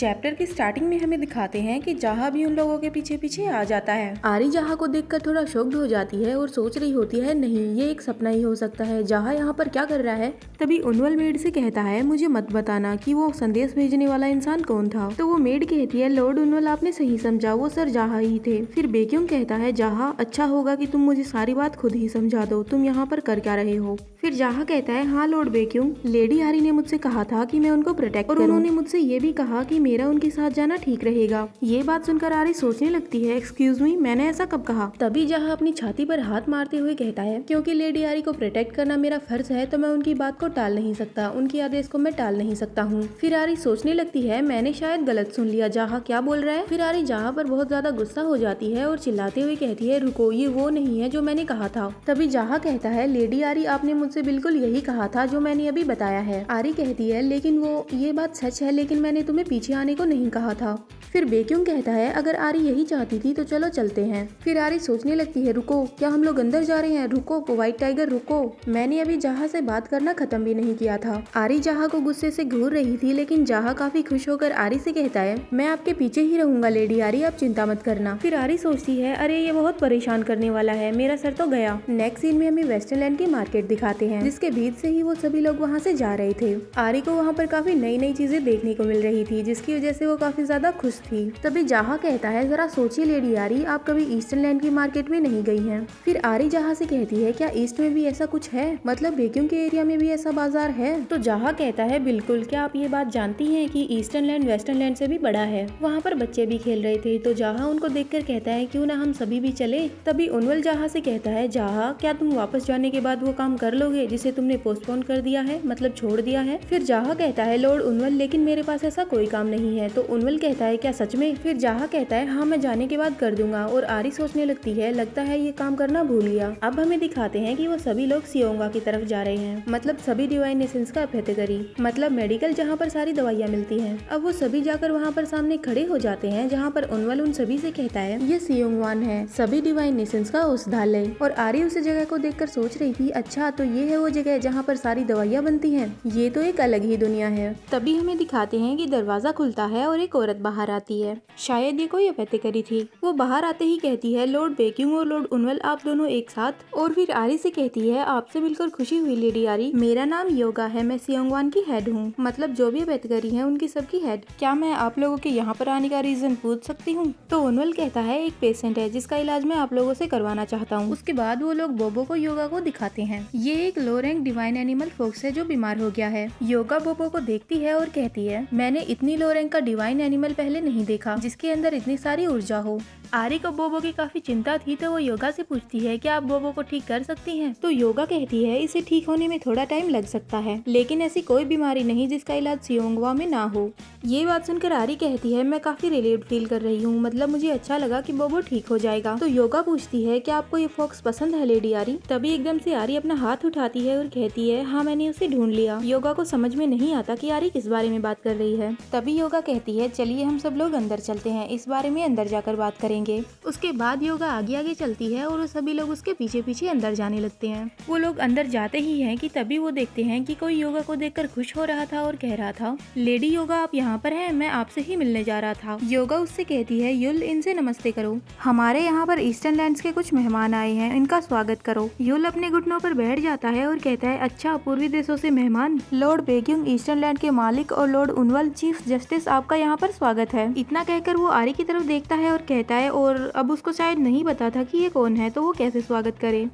Chapter की starting में हमें दिखाते हैं कि जहा भी उन लोगों के पीछे पीछे आ जाता है। आरी जहा को देखकर थोड़ा शॉक्ड हो जाती है और सोच रही होती है नहीं ये एक सपना ही हो सकता है, जहा यहाँ पर क्या कर रहा है। तभी उनवल मेड से कहता है मुझे मत बताना कि वो संदेश भेजने वाला इंसान कौन था। तो वो मेड कहती है लॉर्ड उनवल आपने सही समझा, वो सर जहा ही थे। फिर बेक्यूम कहता है जहा अच्छा होगा कि तुम मुझे सारी बात खुद ही समझा दो, तुम यहाँ पर कर क्या रहे हो। फिर जहा कहता है हाँ लॉर्ड बेक्यूम, लेडी आरी ने मुझसे कहा था कि मैं उनको प्रोटेक्ट करूं और उन्होंने मुझसे ये भी कहा कि मेरा उनके साथ जाना ठीक रहेगा। ये बात सुनकर आरी सोचने लगती है एक्सक्यूज मी, मैंने ऐसा कब कहा। तभी जहा अपनी छाती पर हाथ मारते हुए कहता है क्योंकि लेडी आरी को प्रोटेक्ट करना मेरा फर्ज है तो मैं उनकी बात को टाल नहीं सकता, उनकी आदेश को मैं टाल नहीं सकता हूँ। फिर आरी सोचने लगती है मैंने शायद गलत सुन लिया, जहा क्या बोल रहा है। फिर आरी जहा पर बहुत ज्यादा गुस्सा हो जाती है और चिल्लाते हुए कहती है रुको, ये वो नहीं है जो मैंने कहा था। तभी जहा कहता है लेडी आरी आपने मुझसे बिल्कुल यही कहा था जो मैंने अभी बताया है। आरी कहती है लेकिन वो ये बात सच है, लेकिन मैंने तुम्हें पीछे आने को नहीं कहा था। फिर बेक्यूम कहता है अगर आरी यही चाहती थी तो चलो चलते हैं। फिर आरी सोचने लगती है रुको, क्या हम लोग अंदर जा रहे हैं, रुको व्हाइट टाइगर रुको, मैंने अभी जहा से बात करना खत्म भी नहीं किया था। आरी जहा को गुस्से से घूर रही थी, लेकिन जहा काफी खुश होकर आरी से कहता है मैं आपके पीछे ही रहूंगा लेडी आरी, आप चिंता मत करना। फिर आरी सोचती है अरे ये बहुत परेशान करने वाला है, मेरा सर तो गया। नेक्स्ट सीन में हमें वेस्टर्नलैंड की मार्केट दिखाते हैं जिसके बीच से ही वो सभी लोग वहाँ से जा रहे थे। आरी को वहाँ पर काफी नई नई चीजें देखने को मिल रही थी जिसकी वजह से वो काफी ज्यादा खुश थी। तभी जहा कहता है जरा सोचिए लेडी आरी, आप कभी ईस्टर्न लैंड की मार्केट में नहीं गई हैं। फिर आरी जहा से कहती है क्या ईस्ट में भी ऐसा कुछ है, मतलब बेक्यूम के एरिया में भी ऐसा बाजार है। तो जहा कहता है बिल्कुल, क्या आप ये बात जानती हैं कि ईस्टर्न लैंड वेस्टर्न लैंड से भी बड़ा है। वहाँ पर बच्चे भी खेल रहे थे। तो जहा उनको देखकर कहता है क्यों ना हम सभी भी चले। तभी उनवल जहा से कहता है जहा क्या तुम वापस जाने के बाद वो काम कर लोगे जिसे तुमने पोस्टपोन कर दिया है, मतलब छोड़ दिया है। फिर जहा कहता है लॉर्ड उनवल लेकिन मेरे पास ऐसा कोई काम नहीं है। तो उनवल कहता है क्या सच में। फिर जहा कहता है हाँ मैं जाने के बाद कर दूंगा। और आरी सोचने लगती है लगता है ये काम करना भूल गया। अब हमें दिखाते हैं कि वो सभी लोग सियोंगा की तरफ जा रहे हैं, मतलब सभी डिवाइन नेसेंस का अभ्यर्थी, मतलब मेडिकल जहाँ पर सारी दवाइयाँ मिलती हैं। अब वो सभी जाकर वहाँ पर सामने खड़े हो जाते हैं जहाँ पर उनवल उन सभी से कहता है ये सियोंगवान है, सभी डिवाइन नेसेंस का औषधालय। और आरी उस जगह को देखकर सोच रही थी अच्छा तो ये है वो जगह जहाँ पर सारी दवाइयाँ बनती हैं, ये तो एक अलग ही दुनिया है। तभी हमें दिखाते हैं कि दरवाजा खुलता है और एक औरत बाहर आती है, शायद ये कोई अभ्यर्थी थी। वो बाहर आते ही कहती है लॉर्ड बेक्यूम और लॉर्ड उनवल आप दोनों एक साथ। और फिर आरी से कहती है आपसे मिलकर खुशी हुई लेडी आरी, मेरा नाम योगा है, मैं सियोंगवान की हेड हूँ, मतलब जो भी अभ्यर्थी है उनकी सबकी हेड। क्या मैं आप लोगों के यहाँ पर आने का रीजन पूछ सकती हूँ। तो उनवल कहता है एक पेशेंट है जिसका इलाज मैं आप लोगों से करवाना चाहता हूँ। उसके बाद वो लोग बोबो को योगा को दिखाते हैं। ये एक low rank divine animal fox है जो बीमार हो गया है। योगा बोबो को देखती है और कहती है मैंने इतनी लो रैंक का डिवाइन एनिमल पहले नहीं देखा जिसके अंदर इतनी सारी ऊर्जा हो। आरी को बोबो की काफी चिंता थी तो वो योगा से पूछती है क्या आप बोबो को ठीक कर सकती हैं। तो योगा कहती है इसे ठीक होने में थोड़ा टाइम लग सकता है, लेकिन ऐसी कोई बीमारी नहीं जिसका इलाज सियोंगवा में ना हो। ये बात सुनकर आरी कहती है मैं काफी रिलीव्ड फील कर रही हूँ, मतलब मुझे अच्छा लगा कि बोबो ठीक हो जाएगा। तो योगा पूछती है क्या आपको ये फॉक्स पसंद है लेडी आरी। तभी एकदम से आरी अपना हाथ उठाती है और कहती है हाँ मैंने उसे ढूंढ लिया। योगा को समझ में नहीं आता कि आरी किस बारे में बात कर रही है। तभी योगा कहती है चलिए हम सब लोग अंदर चलते हैं, इस बारे में अंदर जाकर बात करेंगे। उसके बाद योगा आगे आगे चलती है और सभी लोग उसके पीछे पीछे अंदर जाने लगते हैं। वो लोग अंदर जाते ही हैं कि तभी वो देखते हैं कि कोई योगा को देखकर खुश हो रहा था और कह रहा था लेडी योगा आप यहाँ पर हैं, मैं आपसे ही मिलने जा रहा था। योगा उससे कहती है युल इनसे नमस्ते करो, हमारे यहाँ पर ईस्टर्न लैंड्स के कुछ मेहमान आए हैं, इनका स्वागत करो। युल अपने घुटनों पर बैठ जाता है और कहता है अच्छा पूर्वी देशों से मेहमान, लॉर्ड बेक्यूम ईस्टर्न लैंड के मालिक और लॉर्ड उनवल चीफ जस्टिस आपका यहाँ पर स्वागत है। इतना कहकर वो आरी की तरफ देखता है और कहता है और अब उसको शायद नहीं पता था कि ये कौन है तो वो कैसे स्वागत करे।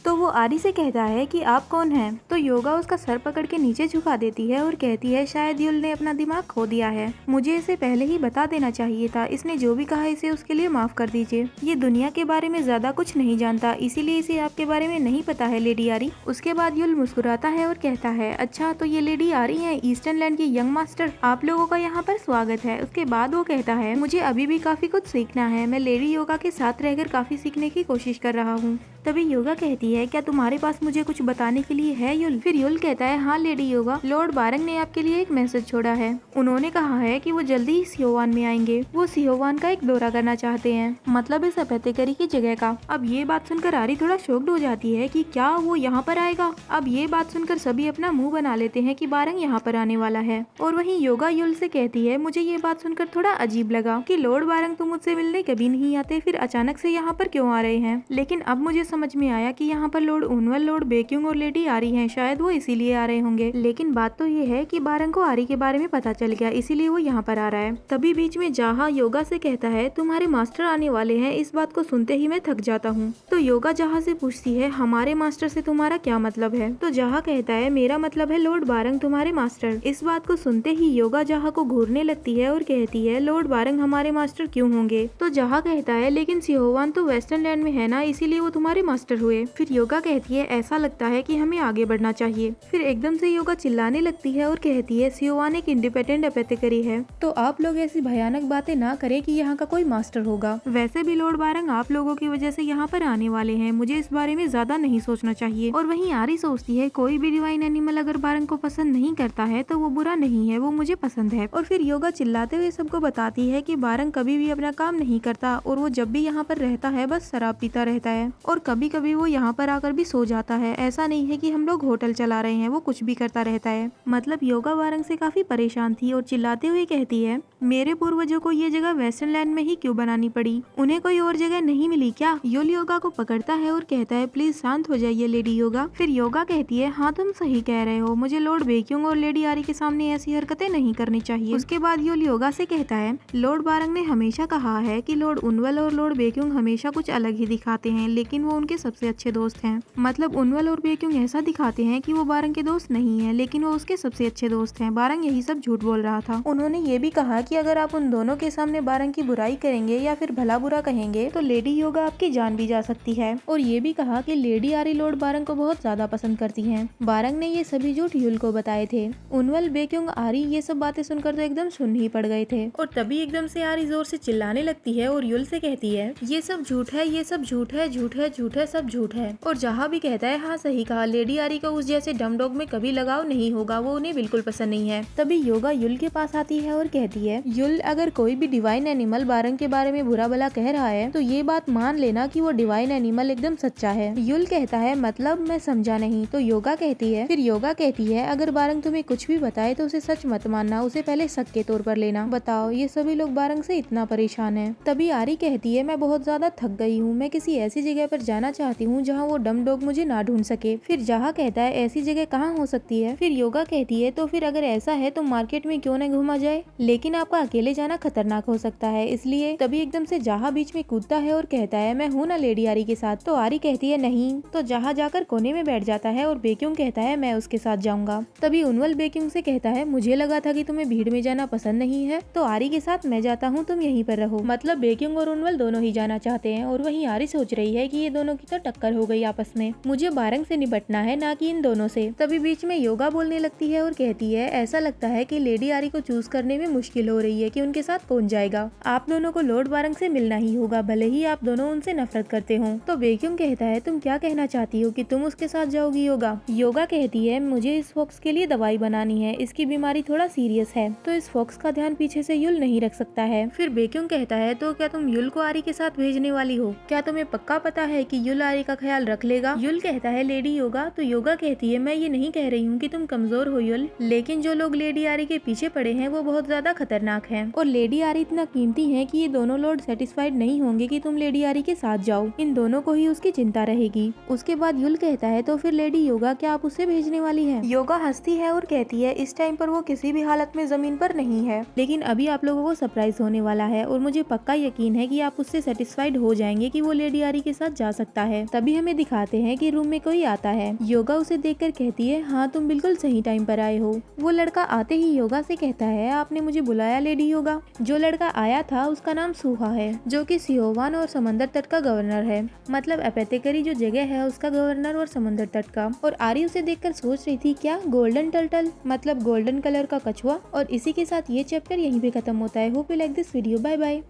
तो वो आरी से कहता है कि आप कौन हैं। तो योगा उसका सर पकड़ के नीचे झुका देती है और कहती है शायद युल ने अपना दिमाग खो दिया है, मुझे इसे पहले ही बता देना चाहिए था, इसने जो भी कहा इसे उसके लिए माफ कर दीजिए। ये दुनिया के बारे में ज्यादा कुछ नहीं जानता, इसीलिए इसे आपके बारे में नहीं पता है लेडी आरी। उसके बाद युल मुस्कुराता है और कहता है अच्छा तो ये लेडी आरी है ईस्टर्न लैंड की यंग मास्टर, आप लोगों का यहाँ पर स्वागत है। उसके बाद वो कहता है मुझे अभी भी काफी कुछ सीखना है, मैं लेडी योगा के साथ रहकर काफी सीखने की कोशिश कर रहा हूँ। तभी योगा कहती है क्या तुम्हारे पास मुझे कुछ बताने के लिए है युल? फिर युल कहता है हाँ लेडी योगा, लॉर्ड बारंग ने आपके लिए एक मैसेज छोड़ा है। उन्होंने कहा है कि वो जल्दी ही सियोवान में आएंगे। वो सियोवान का एक दौरा करना चाहते हैं, मतलब इस अपेतेकरी की जगह का। अब ये बात सुनकर आरी थोड़ा शॉक्ड हो जाती है कि क्या वो यहाँ पर आएगा। अब ये बात सुनकर सभी अपना मुंह बना लेते हैं कि बारंग यहाँ पर आने वाला है। और वहीं योगा युल से कहती है मुझे ये बात सुनकर थोड़ा अजीब लगा कि लॉर्ड बारंग तो मुझसे मिलने कभी नहीं आते, फिर अचानक से यहाँ पर क्यों आ रहे हैं। लेकिन अब मुझे समझ में आया कि यहाँ पर लॉर्ड उनवल, लॉर्ड बेक्यूंग और लेडी आरी हैं, शायद वो इसीलिए आ रहे होंगे। लेकिन बात तो ये है कि बारंग को आरी के बारे में पता चल गया, इसीलिए वो यहाँ पर आ रहा है। तभी बीच में जाहा योगा से कहता है तुम्हारे मास्टर आने वाले हैं। इस बात को सुनते ही मैं थक जाता हूँ। तो योगा जाहा से पूछती है हमारे मास्टर से तुम्हारा क्या मतलब है? तो जाहा कहता है मेरा मतलब है लॉर्ड बारंग तुम्हारे मास्टर। इस बात को सुनते ही योगा जाहा को घूरने लगती है और कहती है लॉर्ड बारंग हमारे मास्टर क्यों होंगे? तो जाहा कहता है लेकिन सियोवान तो वेस्टर्न लैंड में है ना, इसीलिए वो तुम्हारे मास्टर हुए। फिर योगा कहती है ऐसा लगता है कि हमें आगे बढ़ना चाहिए। फिर एकदम से योगा चिल्लाने लगती है और कहती है सियोवान एक इंडिपेंडेंट अपेतेकरी है, तो आप लोग ऐसी भयानक बातें ना करें कि यहाँ का कोई मास्टर होगा। वैसे भी लॉर्ड बारंग आप लोगों की वजह से यहाँ पर आने वाले हैं, मुझे इस बारे में ज्यादा नहीं सोचना चाहिए। और वहीं आरी सोचती है कोई भी डिवाइन एनिमल अगर बारंग को पसंद नहीं करता है तो वो बुरा नहीं है, वो मुझे पसंद है। और फिर योगा चिल्लाते हुए सबको बताती है कि बारंग कभी भी अपना काम नहीं करता और वो जब भी यहाँ पर रहता है बस शराब पीता रहता है और कभी कभी वो यहाँ पर आकर भी सो जाता है। ऐसा नहीं है कि हम लोग होटल चला रहे हैं, वो कुछ भी करता रहता है। मतलब योगा बारंग से काफी परेशान थी और चिल्लाते हुए कहती है मेरे पूर्वजों को ये जगह वेस्टर्न लैंड में ही क्यों बनानी पड़ी, उन्हें कोई और जगह नहीं मिली क्या? युल योगा को पकड़ता है और कहता है प्लीज शांत हो जाइए लेडी योगा। फिर योगा कहती है हाँ तुम सही कह रहे हो, मुझे लॉर्ड बेक्यूंग और लेडी आरी के सामने ऐसी हरकतें नहीं करनी चाहिए। उसके बाद युल योगा से कहता है लॉर्ड बारंग ने हमेशा कहा है कि लॉर्ड उनवल और लॉर्ड बेक्यूंग हमेशा कुछ अलग ही दिखाते हैं, लेकिन वो उनके सबसे अच्छे दोस्त हैं। मतलब उनवल और बेक्यूंग ऐसा दिखाते हैं कि वो बारंग के दोस्त नहीं है, लेकिन वो उसके सबसे अच्छे दोस्त हैं। बारंग यही सब झूठ बोल रहा था। उन्होंने ये भी कहा कि अगर आप उन दोनों के सामने बारंग की बुराई करेंगे या फिर भला बुरा कहेंगे तो लेडी योगा आपकी जान भी जा सकती है। और ये भी कहा कि लेडी आरी लॉर्ड बारंग को बहुत ज्यादा पसंद करती हैं। बारंग ने ये सभी झूठ युल को बताए थे। उनवल, बेक्यूंग, आरी ये सब बातें सुनकर तो एकदम सुन ही पड़ गए थे। और तभी एकदम से आरी जोर से चिल्लाने लगती है और युल से कहती है ये सब झूठ है, ये सब झूठ है, झूठ है, झूठ है, सब झूठ है। और जहाँ भी कहता है हाँ सही कहा, लेडी आरी को उस जैसे डम डॉग में कभी लगाव नहीं होगा, वो उन्हें बिल्कुल पसंद नहीं है। तभी योगा युल के पास आती है और कहती है युल अगर कोई भी डिवाइन एनिमल बारंग के बारे में बुरा भला कह रहा है तो ये बात मान लेना कि वो डिवाइन एनिमल एकदम सच्चा है। युल कहता है मतलब मैं समझा नहीं। तो योगा कहती है फिर योगा कहती है अगर बारंग तुम्हें कुछ भी बताए तो उसे सच मत मानना, उसे पहले शक के तौर पर लेना। बताओ ये सभी लोग बारंग से इतना परेशान है। तभी आरी कहती है मैं बहुत ज्यादा थक गई हूँ, मैं किसी ऐसी जगह पर जाना चाहती हूँ जहाँ वो डम डॉग मुझे ना ढूंढ सके। फिर जहाँ कहता है ऐसी जगह कहाँ हो सकती है। फिर योगा कहती है तो फिर अगर ऐसा है तो मार्केट में क्यों न घूमा जाए, लेकिन आपका अकेले जाना खतरनाक हो सकता है इसलिए। तभी एकदम से जहाँ बीच में कूदता है और कहता है मैं हूँ ना लेडी आरी के साथ। तो आरी कहती है नहीं। तो जहाँ जाकर कोने में बैठ जाता है और बेक्यूंग कहता है मैं उसके साथ जाऊंगा। तभी उनवल बेक्यूंग से कहता है मुझे लगा था कि तुम्हें भीड़ में जाना पसंद नहीं है, तो आरी के साथ मैं जाता हूँ, तुम यहीं पर रहो। मतलब बेक्यूंग और उनवल दोनों ही जाना चाहते हैं। और वहीं आरी सोच रही है कि ये दोनों की तो टक्कर हो गई आपस में, मुझे बारंग से निपटना है ना कि इन दोनों से। तभी बीच में योगा बोलने लगती है और कहती है ऐसा लगता है कि लेडी आरी को चूज करने में मुश्किल हो रही है कि उनके साथ कौन जाएगा। आप दोनों को लॉर्ड बारंग से मिलना ही होगा, भले ही आप दोनों उनसे नफरत करते हो। तो बेक्यूंग कहता है तुम क्या कहना चाहती हो कि तुम उसके साथ जाओगी योगा? योगा कहती है मुझे इस फॉक्स के लिए दवाई बनानी है, इसकी बीमारी थोड़ा सीरियस है, तो इस फॉक्स का ध्यान पीछे से युल नहीं रख सकता है। फिर बेक्यूंग कहता है तो क्या तुम युल को आरी के साथ भेजने वाली हो? क्या तुम्हें पक्का पता है कि युल आरी का ख्याल रख लेगा? युल कहता है लेडी योगा। तो योगा कहती है मैं ये नहीं कह रही हूँ कि तुम कमजोर हो युल, लेकिन जो लोग लेडी आरी के पीछे पड़े हैं वो बहुत ज्यादा खतरनाक हैं और लेडी आरी इतना कीमती है कि ये दोनों लॉर्ड सेटिस्फाइड नहीं होंगे कि तुम लेडी आरी के साथ जाओ, इन दोनों को ही उसकी चिंता रहेगी। उसके बाद युल कहता है तो फिर लेडी योगा क्या आप उसे भेजने वाली है? योगा हंसती है और कहती है इस टाइम पर वो किसी भी हालत में जमीन पर नहीं है, लेकिन अभी आप लोगों को सरप्राइज होने वाला है और मुझे पक्का यकीन है कि आप उससे सेटिस्फाइड हो जाएंगे कि वो लेडी आरी के साथ जा सकता है। तभी हमें दिखाते हैं कि रूम में कोई आता है। योगा उसे देखकर कहती है हाँ तुम बिल्कुल सही टाइम पर आए हो। वो लड़का आते ही योगा से कहता है आपने मुझे बुलाया लेडी योगा? जो लड़का आया था उसका नाम सूहा है, जो कि सियोवान और समंदर तट का गवर्नर है। मतलब अपेतेकरी जो जगह है उसका गवर्नर और समंदर तट का। और आरी उसे देखकर सोच रही थी क्या गोल्डन टर्टल, मतलब गोल्डन कलर का कछुआ। और इसी के साथ ये चैप्टर यहीं पे खत्म होता है। Hope you like this video. Bye bye.